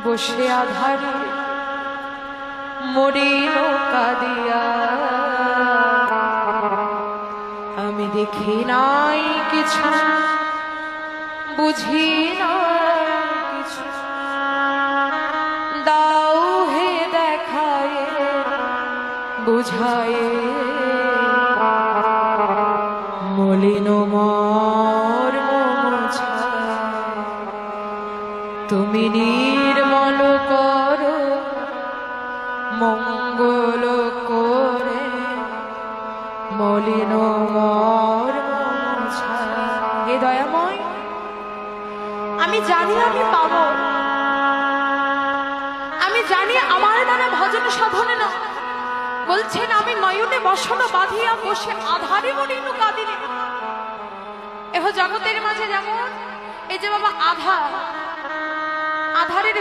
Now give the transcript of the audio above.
বসে আধারে মরিল কাঁদিয়া। আমি দেখি নাই কিছু, বুঝি না কিছু, দাও হে দেখায় বুঝায় মলিন মর্ম মোছায়। তুমি নির্মল করো মঙ্গল করে মলিন মর্ম মোছায়। হে দয়াময়, আমি জানি আমি পাবো, আমি জানি আমার দ্বারা ভজন সাধনে না। বলছেন আমি নয়নে বসন বাঁধিয়া বসে আধারে মরিনু কাঁদিলে। এহ জগতের মাঝে যেমন এই যে বাবা আধারের